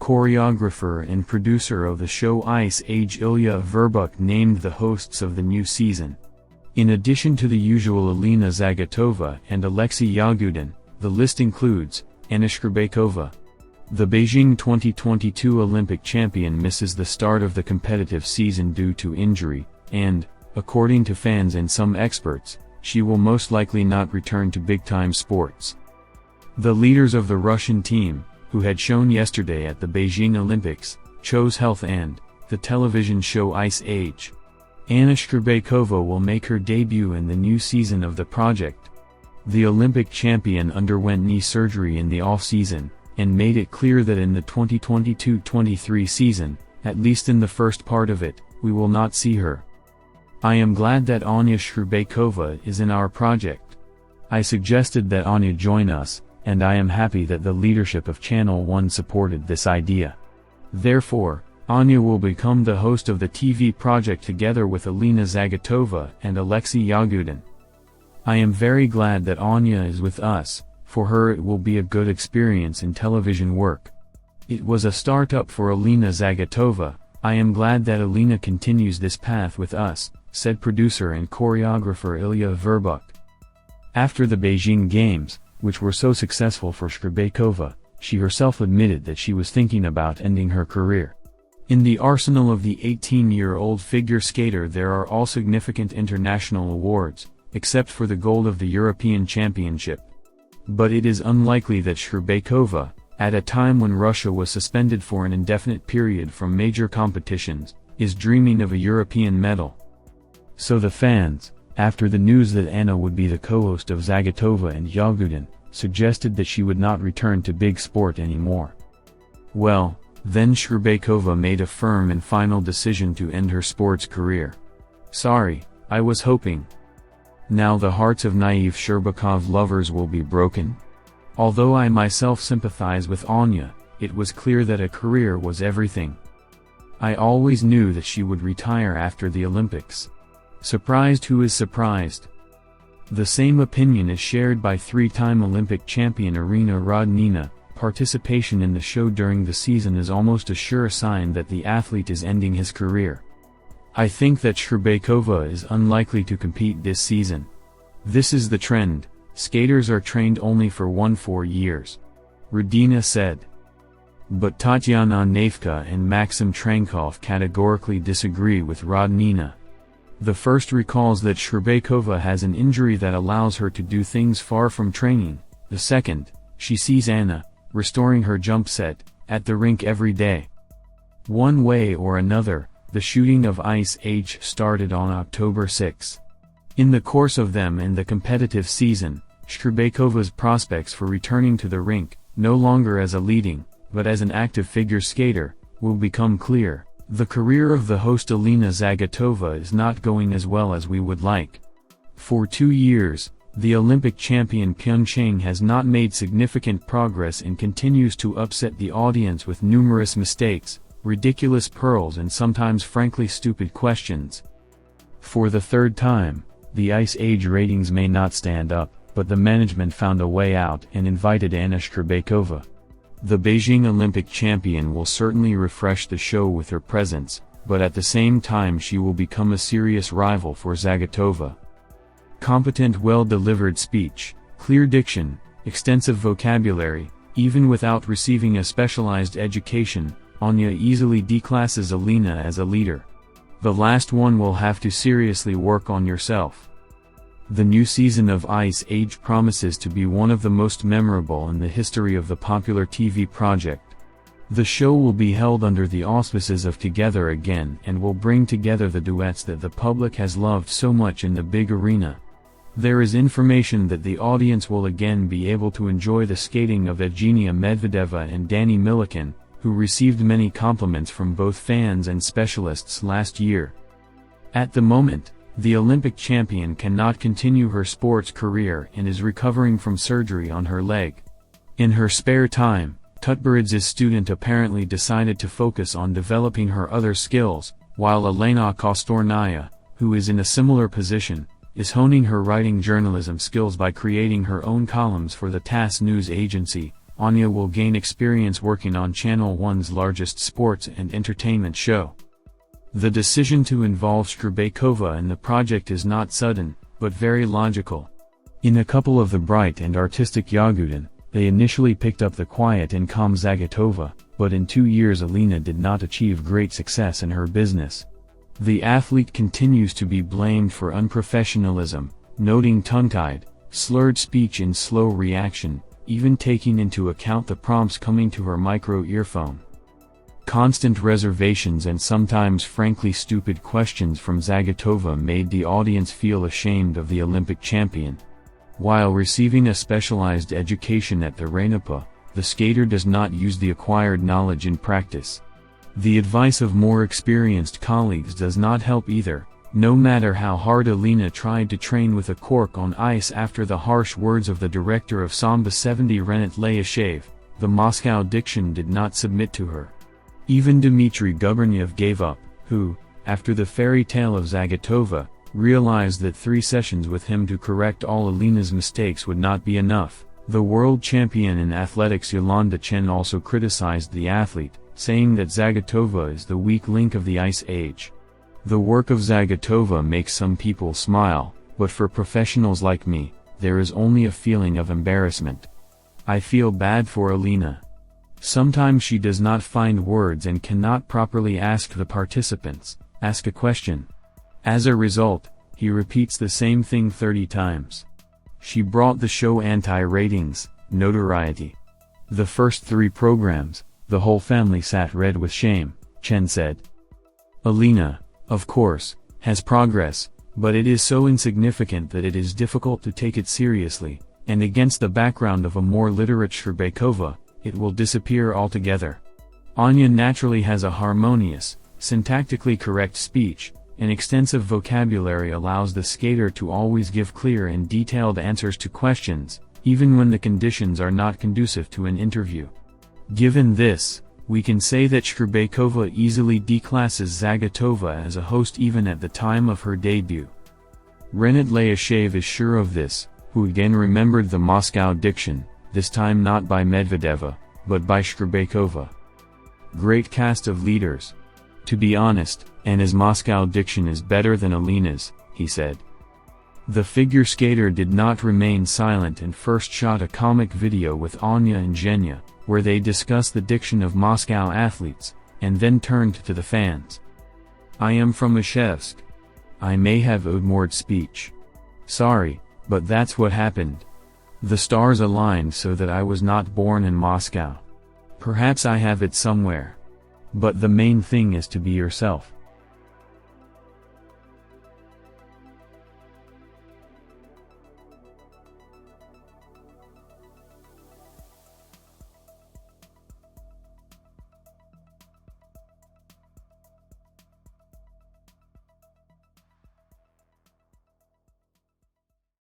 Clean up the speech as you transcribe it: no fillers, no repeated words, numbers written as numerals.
choreographer and producer of the show Ice Age Ilya Verbuk named the hosts of the new season. In addition to the usual Alina Zagitova and Alexei Yagudin, the list includes Anna Shcherbakova. The Beijing 2022 Olympic champion misses the start of the competitive season due to injury, and, according to fans and some experts, she will most likely not return to big-time sports. The leaders of the Russian team, who had shown yesterday at the Beijing Olympics, chose health and the television show Ice Age. Anna Shcherbakova will make her debut in the new season of the project. The Olympic champion underwent knee surgery in the off-season, and made it clear that in the 2022-23 season, at least in the first part of it, we will not see her. I am glad that Anya Shcherbakova is in our project. I suggested that Anya join us, and I am happy that the leadership of Channel 1 supported this idea. Therefore, Anya will become the host of the TV project together with Alina Zagitova and Alexei Yagudin. I am very glad that Anya is with us. For her it will be a good experience in television work. It was a start-up for Alina Zagitova. I am glad that Alina continues this path with us, said producer and choreographer Ilya Verbuk. After the Beijing Games, which were so successful for Shcherbakova, she herself admitted that she was thinking about ending her career. In the arsenal of the 18-year-old figure skater there are all significant international awards, except for the gold of the European Championship. But it is unlikely that Shcherbakova, at a time when Russia was suspended for an indefinite period from major competitions, is dreaming of a European medal. So the fans, after the news that Anna would be the co-host of Zagitova and Yagudin, suggested that she would not return to big sport anymore. Well, then Shcherbakova made a firm and final decision to end her sports career. Sorry, I was hoping. Now the hearts of naive Shcherbakov lovers will be broken? Although I myself sympathize with Anya, it was clear that a career was everything. I always knew that she would retire after the Olympics. Surprised who is surprised? The same opinion is shared by three-time Olympic champion Irina Rodnina. Participation in the show during the season is almost a sure sign that the athlete is ending his career. I think that Shcherbakova is unlikely to compete this season. This is the trend, skaters are trained only for 1-4 years. Rodnina said. But Tatyana Navka and Maxim Trankov categorically disagree with Rodnina. The first recalls that Shcherbakova has an injury that allows her to do things far from training. The second, she sees Anna, restoring her jump set, at the rink every day. One way or another, the shooting of Ice Age started on October 6. In the course of them and the competitive season, Shcherbakova's prospects for returning to the rink, no longer as a leading, but as an active figure skater, will become clear. The career of the host Alina Zagitova is not going as well as we would like. For 2 years, the Olympic champion Pyeongchang has not made significant progress and continues to upset the audience with numerous mistakes, ridiculous pearls and sometimes frankly stupid questions. For the third time, the Ice Age ratings may not stand up, but the management found a way out and invited Anna Shcherbakova. The Beijing Olympic champion will certainly refresh the show with her presence, but at the same time she will become a serious rival for Zagitova. Competent, well-delivered speech, clear diction, extensive vocabulary, even without receiving a specialized education, Anya easily declasses Alina as a leader. The last one will have to seriously work on yourself. The new season of Ice Age promises to be one of the most memorable in the history of the popular TV project. The show will be held under the auspices of Together Again and will bring together the duets that the public has loved so much in the big arena. There is information that the audience will again be able to enjoy the skating of Evgenia Medvedeva and Danny Millikan, who received many compliments from both fans and specialists last year. At the moment, the Olympic champion cannot continue her sports career and is recovering from surgery on her leg. In her spare time, Tutberidze's student apparently decided to focus on developing her other skills, while Elena Kostornaya, who is in a similar position, is honing her writing journalism skills by creating her own columns for the TASS news agency, Anya will gain experience working on Channel 1's largest sports and entertainment show. The decision to involve Shcherbakova in the project is not sudden, but very logical. In a couple of the bright and artistic Yagudin, they initially picked up the quiet and calm Zagitova, but in 2 years Alina did not achieve great success in her business. The athlete continues to be blamed for unprofessionalism, noting tongue-tied, slurred speech and slow reaction, even taking into account the prompts coming to her micro-earphone. Constant reservations and sometimes frankly stupid questions from Zagitova made the audience feel ashamed of the Olympic champion. While receiving a specialized education at the RENAPA, the skater does not use the acquired knowledge in practice. The advice of more experienced colleagues does not help either. No matter how hard Alina tried to train with a cork on ice after the harsh words of the director of Samba 70 Renat Leashev, the Moscow diction did not submit to her. Even Dmitry Guberniev gave up, who, after the fairy tale of Zagitova, realized that 3 sessions with him to correct all Alina's mistakes would not be enough. The world champion in athletics Yolanda Chen also criticized the athlete, saying that Zagitova is the weak link of the ice age. The work of Zagitova makes some people smile, but for professionals like me, there is only a feeling of embarrassment. I feel bad for Alina. Sometimes she does not find words and cannot properly ask the participants, ask a question. As a result, he repeats the same thing 30 times. She brought the show anti-ratings, notoriety. The first 3 programs, the whole family sat red with shame, Chen said. Alina, of course, has progress, but it is so insignificant that it is difficult to take it seriously, and against the background of a more literate Shcherbakova, it will disappear altogether. Anya naturally has a harmonious, syntactically correct speech. An extensive vocabulary allows the skater to always give clear and detailed answers to questions, even when the conditions are not conducive to an interview. Given this, we can say that Shcherbakova easily declasses Zagitova as a host even at the time of her debut. Renat Leashev is sure of this, who again remembered the Moscow diction, this time not by Medvedeva, but by Shcherbakova. Great cast of leaders. To be honest, Anna's Moscow diction is better than Alina's, he said. The figure skater did not remain silent and first shot a comic video with Anya and Zhenya, where they discuss the diction of Moscow athletes, and then turned to the fans. I am from Ishevsk. I may have ignored speech. Sorry, but that's what happened. The stars aligned so that I was not born in Moscow. Perhaps I have it somewhere. But the main thing is to be yourself.